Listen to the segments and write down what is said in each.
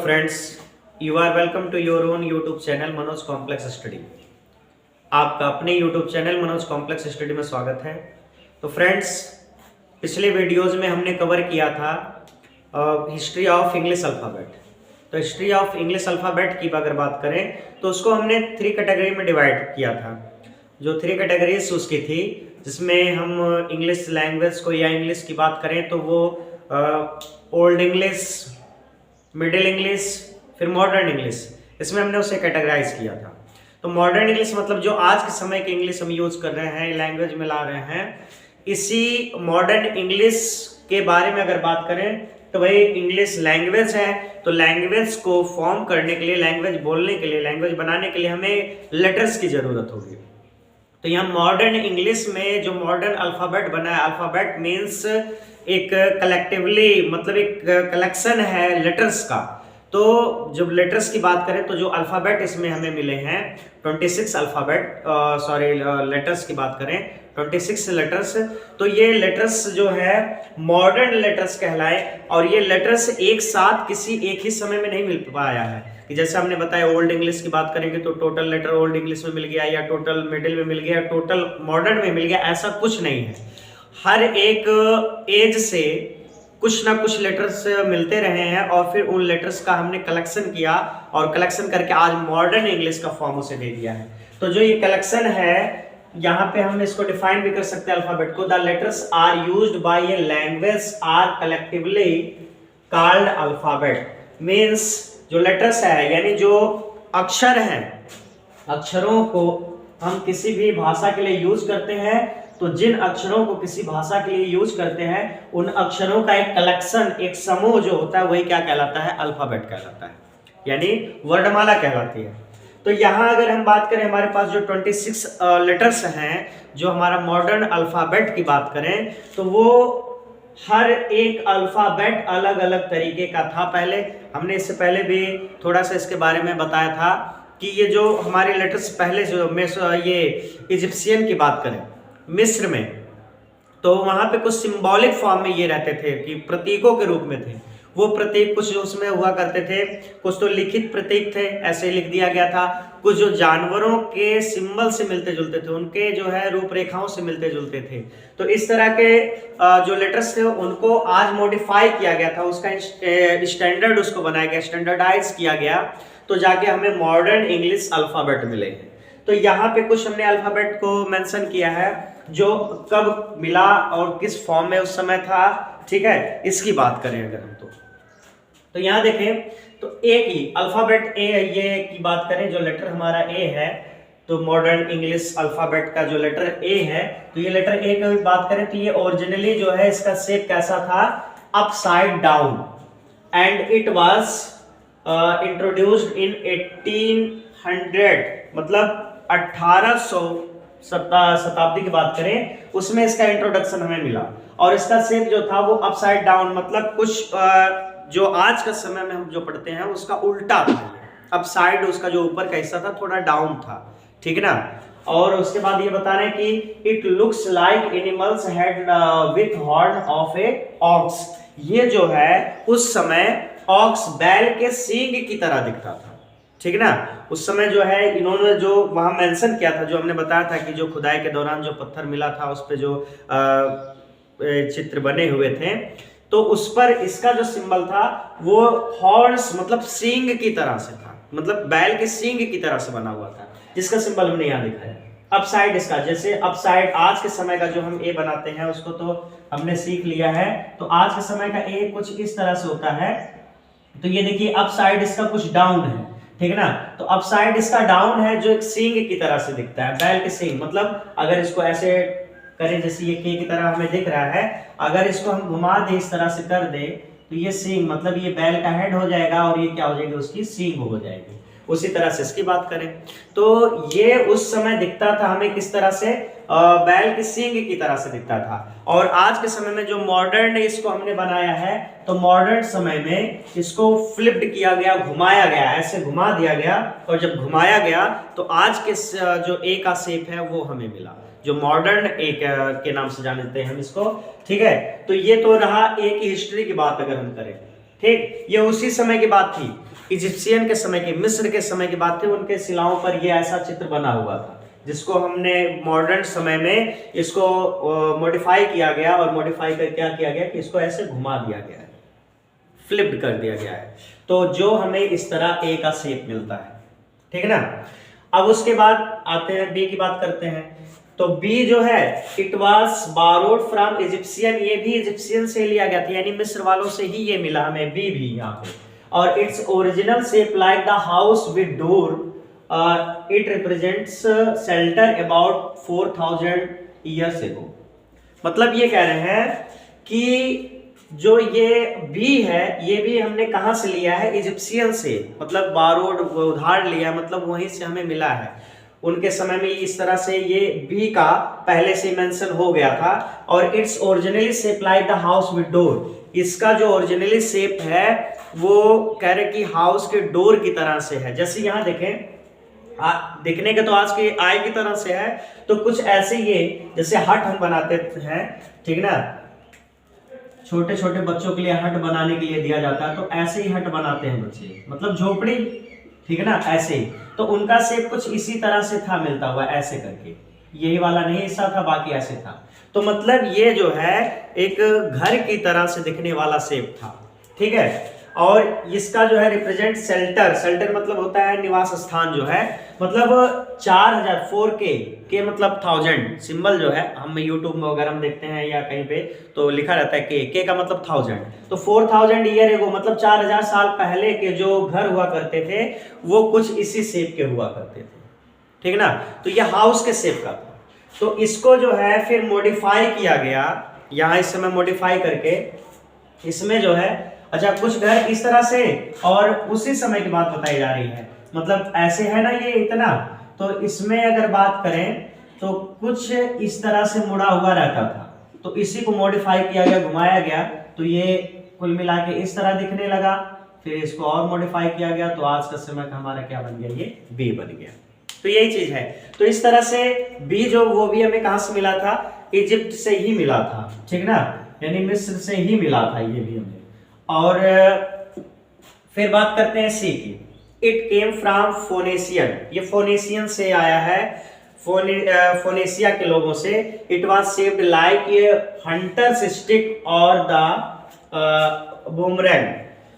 Friends, you are welcome to your own YouTube channel Manoj complex study. आपका अपने YouTube channel Manoj complex study में स्वागत है। तो फ्रेंड्स, पिछले वीडियोस में हमने कवर किया था हिस्ट्री ऑफ इंग्लिश अल्फ़ाबेट। तो हिस्ट्री ऑफ इंग्लिश अल्फ़ाबेट की अगर बात करें तो उसको हमने 3 कैटेगरी में डिवाइड किया था। जो 3 कैटेगरीज उसकी थी, जिसमें हम इंग्लिश लैंग्वेज को या इंग्लिश की बात करें तो वो ओल्ड इंग्लिश, मिडिल इंग्लिश, फिर मॉडर्न इंग्लिश, इसमें हमने उसे कैटेगराइज किया था। तो मॉडर्न इंग्लिश मतलब जो आज के समय की इंग्लिश हम यूज कर रहे हैं, लैंग्वेज में ला रहे हैं, इसी मॉडर्न इंग्लिश के बारे में अगर बात करें तो भाई इंग्लिश लैंग्वेज है। तो लैंग्वेज को फॉर्म करने के लिए, लैंग्वेज बोलने के लिए, लैंग्वेज बनाने के लिए हमें लेटर्स की जरूरत होगी। तो यहाँ मॉडर्न इंग्लिश में जो मॉडर्न अल्फाबेट बना है, अल्फाबेट मीन्स एक कलेक्टिवली, मतलब एक कलेक्शन है लेटर्स का। तो जब लेटर्स की बात करें तो जो अल्फाबेट इसमें हमें मिले हैं 26 अल्फाबेट, लेटर्स की बात करें 26 लेटर्स। तो ये लेटर्स जो है मॉडर्न लेटर्स कहलाए, और ये लेटर्स एक साथ किसी एक ही समय में नहीं मिल पाया है। कि जैसे हमने बताया ओल्ड इंग्लिश की बात करेंगे तो टोटल लेटर ओल्ड इंग्लिश में मिल गया, या टोटल मिडिल में मिल गया, टोटल मॉडर्न में मिल गया, ऐसा कुछ नहीं है। हर एक एज से कुछ ना कुछ लेटर्स मिलते रहे हैं, और फिर उन लेटर्स का हमने कलेक्शन किया, और कलेक्शन करके आज मॉडर्न इंग्लिश का फॉर्म उसे दे दिया है। तो जो ये कलेक्शन है, यहाँ पे हम इसको डिफाइन भी कर सकते हैं अल्फाबेट को। The letters are used by a language are collectively called alphabet. Means जो लेटर्स है, यानी जो अक्षर हैं, अक्षरों को हम किसी भी भाषा के लिए यूज करते हैं, तो जिन अक्षरों को किसी भाषा के लिए यूज करते हैं, उन अक्षरों का एक कलेक्शन, एक समूह जो होता है, वही क्या कहलाता है? अल्फाबेट कहलाता है, यानी वर्णमाला कहलाती है। तो यहाँ अगर हम बात करें, हमारे पास जो 26 लेटर्स हैं, जो हमारा मॉडर्न अल्फाबेट की बात करें, तो वो हर एक अल्फाबेट अलग अलग तरीके का था। पहले हमने इससे पहले भी थोड़ा सा इसके बारे में बताया था कि ये जो हमारे लेटर्स पहले जो ये इजिप्शियन की बात करें, मिस्र में, तो वहां पे कुछ सिंबॉलिक फॉर्म में ये रहते थे कि प्रतीकों के रूप में थे। वो प्रतीक कुछ उसमें हुआ करते थे, कुछ तो लिखित प्रतीक थे, ऐसे लिख दिया गया था। कुछ जो जानवरों के सिंबल से मिलते जुलते थे, उनके जो है रूपरेखाओं से मिलते जुलते थे। तो इस तरह के जो लेटर्स थे उनको आज मॉडिफाई किया गया था, उसका स्टैंडर्ड उसको बनाया गया, स्टैंडर्डाइज किया गया, तो जाके हमें मॉडर्न इंग्लिश अल्फाबेट मिले। तो यहाँ पे कुछ हमने अल्फाबेट को मेंशन किया है, जो कब मिला और किस फॉर्म में उस समय था। ठीक है, इसकी बात करें अगर हम तो यहाँ देखें तो ए की अल्फाबेट ए, ये की बात करें, जो लेटर हमारा ए है, तो मॉडर्न इंग्लिश अल्फाबेट का जो लेटर ए है, तो ये लेटर ए की बात करें तो ये ओरिजिनली जो है इसका शेप कैसा था? Upside down, and it was introduced in 1800, मतलब 1800 शताब्दी की बात करें, उसमें इसका इंट्रोडक्शन हमें मिला। और इसका शेप जो था वो अपसाइड डाउन, मतलब कुछ जो आज का समय में हम जो पढ़ते हैं उसका उल्टा था। अपसाइड उसका जो ऊपर का हिस्सा था थोड़ा डाउन था, ठीक है ना। और उसके बाद ये बता रहे हैं कि it looks like animals head with horn of a ox. ये जो है उस समय ऑक्स, बैल के सींग की तरह दिखता था, ठीक है ना। उस समय जो है इन्होंने जो वहां मेंशन किया था, जो हमने बताया था कि जो खुदाई के दौरान जो पत्थर मिला था उस पे जो चित्र बने हुए थे, तो उस पर इसका जो सिंबल था वो हॉर्न्स, मतलब सींग की तरह से था, मतलब बैल के सींग की तरह से बना हुआ था, जिसका सिंबल हमने यहाँ दिखाया। अपसाइड इसका, जैसे अपसाइड आज के समय का जो हम ए बनाते हैं उसको तो हमने सीख लिया है। तो आज के समय का ए कुछ इस तरह से होता है। तो ये देखिए अपसाइड इसका कुछ डाउन है, ठीक है ना। तो अपसाइड इसका डाउन है, जो एक सींग की तरह से दिखता है, बैल के सींग। मतलब अगर इसको ऐसे करें, जैसे ये के की तरह हमें दिख रहा है, अगर इसको हम घुमा दे, इस तरह से कर दे, तो ये सींग, मतलब ये बैल का हेड हो जाएगा, और ये क्या हो जाएगी? उसकी सींग हो जाएगी। उसी तरह से इसकी बात करें तो ये उस समय दिखता था हमें किस तरह से? बैल की सींग की तरह से दिखता था। और आज के समय में जो मॉडर्न इसको हमने बनाया है, तो मॉडर्न समय में इसको फ्लिप्ड किया गया, घुमाया गया, ऐसे घुमा दिया गया, और जब घुमाया गया तो आज के जो ए का शेप है वो हमें मिला, जो मॉडर्न ए के नाम से जानते हैं हम इसको, ठीक है। तो ये तो रहा ए की हिस्ट्री की बात अगर हम करें, ठीक, ये उसी समय की बात थी। इजिप्शियन के समय की, मिस्र के समय की बात थी, उनके शिलाओं पर ये ऐसा चित्र बना हुआ था जिसको हमने मॉडर्न समय में इसको मॉडिफाई किया गया, और मॉडिफाई कर क्या किया गया कि इसको ऐसे घुमा दिया गया है, फ्लिप्ड कर दिया गया है, तो जो हमें इस तरह ए का शेप मिलता है। ठीक है ना। अब उसके बाद आते हैं बी की बात करते हैं। तो बी जो है it was borrowed from Egyptian, ये भी इजिप्शियन से लिया गया था, यानी मिस्र वालों से ही ये मिला हमें बी भी यहाँ पे। और its original shape like the house with door, it represents shelter about 4000 years ago. मतलब ये कह रहे हैं कि जो ये बी है ये भी हमने कहां से लिया है, इजिप्शियन से, मतलब बारोड उधार लिया, मतलब वहीं से हमें मिला है। उनके समय में इस तरह से ये बी का पहले से मेंशन हो गया था। और it's originally shape like the house with door, इसका जो ओरिजिनली शेप है वो कह रहे कि हाउस के डोर की तरह से है। जैसे यहाँ देखें, दिखने के तो आज के आई की तरह से है, तो कुछ ऐसे ये जैसे हट हम बनाते हैं, ठीक ना, छोटे छोटे बच्चों के लिए हट बनाने के लिए दिया जाता है, तो ऐसे ही हट बनाते हैं बच्चे, मतलब झोपड़ी, ठीक है ना, ऐसे ही। तो उनका शेप कुछ इसी तरह से था, मिलता हुआ ऐसे करके, यही वाला नहीं ऐसा था, बाकी ऐसे था। तो मतलब ये जो है एक घर की तरह से दिखने वाला शेप था। ठीक है। और इसका जो है रिप्रेजेंट शेल्टर, शेल्टर मतलब होता है निवास स्थान, जो है मतलब 4000 4K मतलब 1000 सिंबल जो है हम यूट्यूब में वगैरह हम देखते हैं या कहीं पे तो लिखा रहता है के का मतलब 1000, तो 4000 ईयर एगो मतलब 4000 साल पहले के जो घर हुआ करते थे वो कुछ इसी शेप के हुआ करते थे। ठीक है ना। तो ये हाउस के शेप का था। तो इसको जो है फिर मॉडिफाई किया गया, यहाँ इस समय मॉडिफाई करके इसमें जो है अच्छा कुछ घर इस तरह से, और उसी समय की बात बताई जा रही है, मतलब ऐसे है ना ये इतना, तो इसमें अगर बात करें तो कुछ इस तरह से मुड़ा हुआ रहता था, तो इसी को मॉडिफाई किया गया, घुमाया गया, तो ये कुल मिला के इस तरह दिखने लगा। फिर इसको और मॉडिफाई किया गया, तो आज का समय का हमारा क्या बन गया, ये बी बन गया। तो यही चीज है। तो इस तरह से बी जो वो भी हमें कहां से मिला था, इजिप्ट से ही मिला था, ठीक ना, यानी मिस्र से ही मिला था ये भी हमें। और फिर बात करते हैं सी की। इट केम फ्रॉम फोनेशियन, ये फोनेशियन से आया है, फोनेशिया के लोगों से। It was shaped like a hunters stick और द बूमरैंग।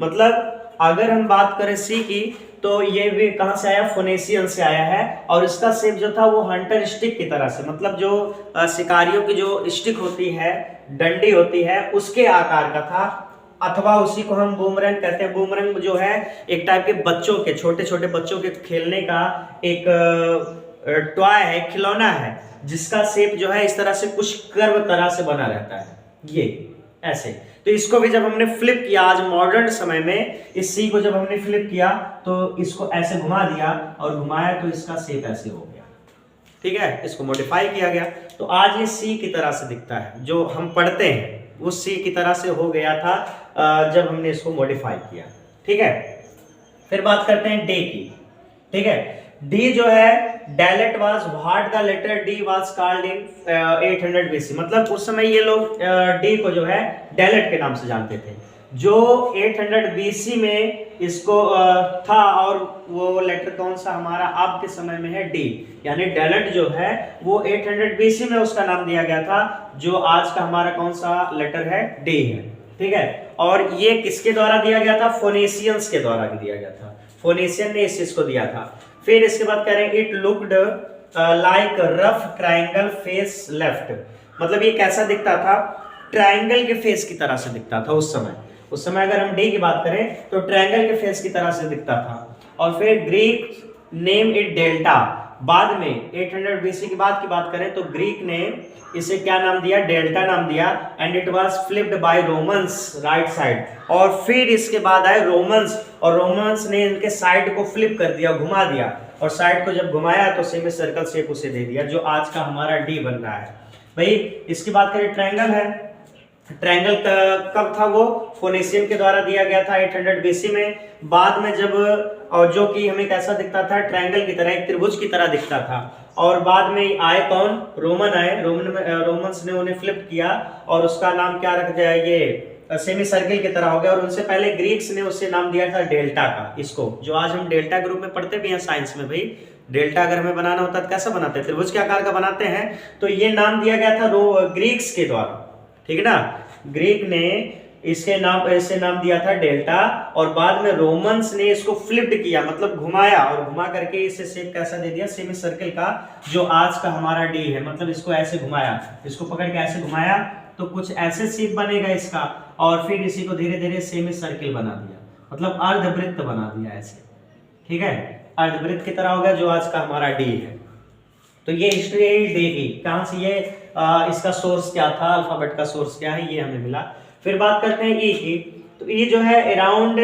मतलब अगर हम बात करें सी की तो ये भी कहां से आया, फोनेशियन से आया है, और इसका शेप जो था वो हंटर स्टिक की तरह से, मतलब जो शिकारियों की जो स्टिक होती है, डंडी होती है, उसके आकार का था, अथवा उसी को हम बूमरैंग कहते हैं। बूमरैंग जो है एक टाइप के बच्चों के, छोटे छोटे बच्चों के खेलने का एक टॉय है, खिलौना है, जिसका शेप जो है इस तरह से कुछ कर्व तरह से बना रहता है, ये ऐसे। तो इसको भी जब हमने फ्लिप किया आज मॉडर्न समय में, इस सी को जब हमने फ्लिप किया तो इसको ऐसे घुमा दिया और घुमाया तो इसका शेप ऐसे हो गया। ठीक है, इसको मॉडिफाई किया गया, तो आज ये सी की तरह से दिखता है, जो हम पढ़ते हैं उस सी की तरह से हो गया था जब हमने इसको मॉडिफाई किया। ठीक है। फिर बात करते हैं डी की। ठीक है। डी जो है dialect was what the letter D was called in 800 BC, मतलब उस समय ये लोग डी को जो है डायलेक्ट के नाम से जानते थे, जो 800 BC में इसको था, और वो लेटर कौन सा हमारा अब के समय में है डी, यानी डायलेक्ट जो है वो 800 BC में उसका नाम दिया गया था, जो आज का हमारा कौन सा लेटर है, डी है। ठीक है। और ये किसके द्वारा दिया गया था, फोनेशियंस के द्वारा दिया गया था, फोनेशियन ने इस चीज को दिया था। फिर इसके बाद कह रहे हैं it looked like rough triangle face left, मतलब ये कैसा दिखता था, ट्रायंगल के फेस की तरह से दिखता था उस समय। उस समय अगर हम डी की बात करें तो ट्रायंगल के फेस की तरह से दिखता था। और फिर ग्रीक नेम इट डेल्टा, बाद में 800 BC की बात करें तो ग्रीक ने इसे क्या नाम दिया, डेल्टा नाम दिया। And it was flipped by Romans right side, और फिर इसके बाद आए रोमन्स, और रोमन्स ने इनके साइड को फ्लिप कर दिया, घुमा दिया, और साइड को जब घुमाया तो सेमी सर्कल शेप उसे दे दिया, जो आज का हमारा डी बन रहा है। भाई इसकी बात करें ट्रायंगल है, ट्रायंगल कब था, वो फोनेशियन के द्वारा दिया गया था 800 BC में। बाद में जब, और जो कि हमें कैसा दिखता था, ट्रायंगल की तरह, एक त्रिभुज की तरह दिखता था। और बाद में आए कौन, रोमन आए, रोमन्स ने उन्हें फ्लिप किया और उसका नाम क्या रख दिया, ये सेमी सर्किल की तरह हो गया। और उनसे पहले ग्रीक्स ने उससे नाम दिया था डेल्टा का, इसको जो आज हम डेल्टा ग्रुप में पढ़ते भी हैं साइंस में। भाई डेल्टा अगर हमें बनाना होता तो कैसा बनाते हैं, त्रिभुज के आकार का बनाते हैं। तो ये नाम दिया गया था ग्रीक्स के द्वारा, ठीक है ना। ग्रीक ने इसके नाम ऐसे नाम दिया था डेल्टा, और बाद में रोमन्स ने इसको फ्लिप्ड किया, मतलब घुमाया, और घुमा करके इसे शेप कैसा दे दिया, सेमी सर्किल का, जो आज का हमारा डी है। मतलब इसको ऐसे घुमाया, इसको पकड़ के ऐसे घुमाया तो कुछ ऐसे शेप बनेगा इसका, और फिर इसी को धीरे धीरे सेमी सर्किल बना दिया, मतलब अर्धवृत्त बना दिया ऐसे, ठीक है, अर्धवृत्त की तरह हो गया जो आज का हमारा डी है। तो ये हिस्ट्री है डी की। कहां से ये इसका सोर्स क्या था, अल्फाबेट का सोर्स क्या है, ये हमें मिला। फिर बात करते हैं ई की। तो ई जो है अराउंड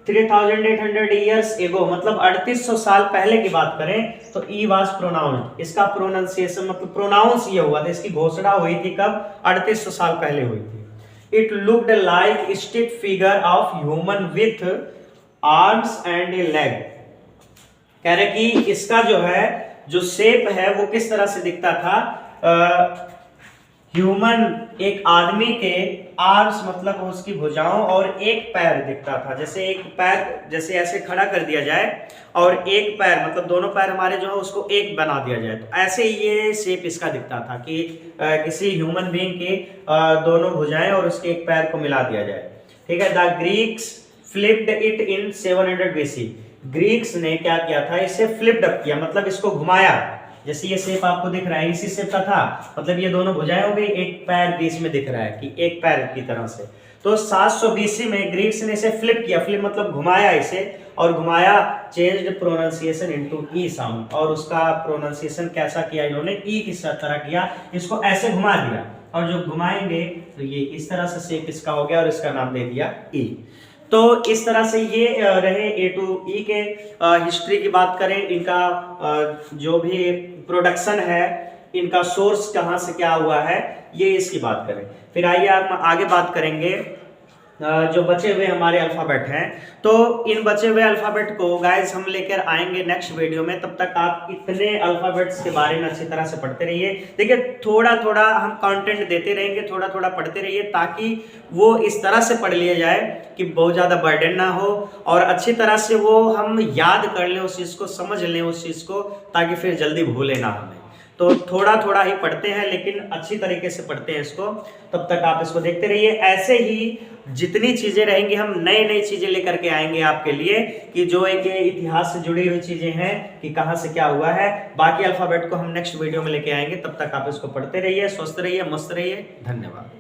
3800 ईयर्स एगो, मतलब 3800 साल पहले की बात करें तो ई वाज प्रोनाउंस्ड। इसका प्रोनाउंसिएशन मतलब प्रोनाउंस ये हुआ था, इसकी घोषणा हुई थी कब, 3800 साल पहले हुई थी। It looked like stick figure of human with arms and A leg. कह रहे कि इसका जो है जो शेप है वो किस तरह से दिखता था, ह्यूमन एक आदमी के आर्म्स मतलब उसकी भुजाओं और एक पैर दिखता था। जैसे एक पैर जैसे ऐसे खड़ा कर दिया जाए और एक पैर मतलब दोनों पैर हमारे जो है उसको एक बना दिया जाए, तो ऐसे ये शेप इसका दिखता था कि किसी ह्यूमन बीइंग के दोनों भुजाएं और उसके एक पैर को मिला दिया जाए, ठीक है। The Greeks flipped it in 700 BC। Greeks ने क्या किया था, इसे फ्लिप्ड अप किया, मतलब इसको घुमाया। जैसे ये शेप आपको दिख रहा है इसी शेप का था, मतलब ये दोनों भुजाएं हो गई, एक पैर बीच में दिख रहा है कि एक पैर की तरह से। तो 700 BC में ग्रीक्स ने इसे फ्लिप किया, फ्लिप मतलब घुमाया इसे, और घुमाया चेंज्ड प्रोनाउंसिएशन इनटू ई साउंड, और उसका प्रोनाउंसिएशन कैसा किया इन्होंने, ई की तरह किया, इसको ऐसे घुमा दिया, और जो घुमाएंगे तो ये इस तरह से शेप इसका हो गया और इसका नाम दे दिया ई। तो इस तरह से ये रहे ए टू ई के हिस्ट्री की बात करें, इनका जो भी प्रोडक्शन है, इनका सोर्स कहाँ से क्या हुआ है, ये इसकी बात करें। फिर आइए हम आगे बात करेंगे जो बचे हुए हमारे अल्फाबेट हैं। तो इन बचे हुए अल्फाबेट को गाइस हम लेकर आएंगे नेक्स्ट वीडियो में। तब तक आप इतने अल्फाबेट्स के बारे में अच्छी तरह से पढ़ते रहिए। देखिए थोड़ा थोड़ा हम कंटेंट देते रहेंगे, थोड़ा थोड़ा पढ़ते रहिए, ताकि वो इस तरह से पढ़ लिया जाए कि बहुत ज़्यादा बर्डन ना हो, और अच्छी तरह से वो हम याद कर लें, उस चीज़ को समझ लें उस चीज़ को, ताकि फिर जल्दी भूले ना हमें। तो थोड़ा थोड़ा ही पढ़ते हैं लेकिन अच्छी तरीके से पढ़ते हैं इसको। तब तक आप इसको देखते रहिए। ऐसे ही जितनी चीज़ें रहेंगी हम नई नई चीज़ें लेकर के आएंगे आपके लिए, कि जो एक इतिहास से जुड़ी हुई चीज़ें हैं कि कहाँ से क्या हुआ है। बाकी अल्फाबेट को हम नेक्स्ट वीडियो में लेके आएंगे। तब तक आप इसको पढ़ते रहिए, स्वस्थ रहिए, मस्त रहिए। धन्यवाद।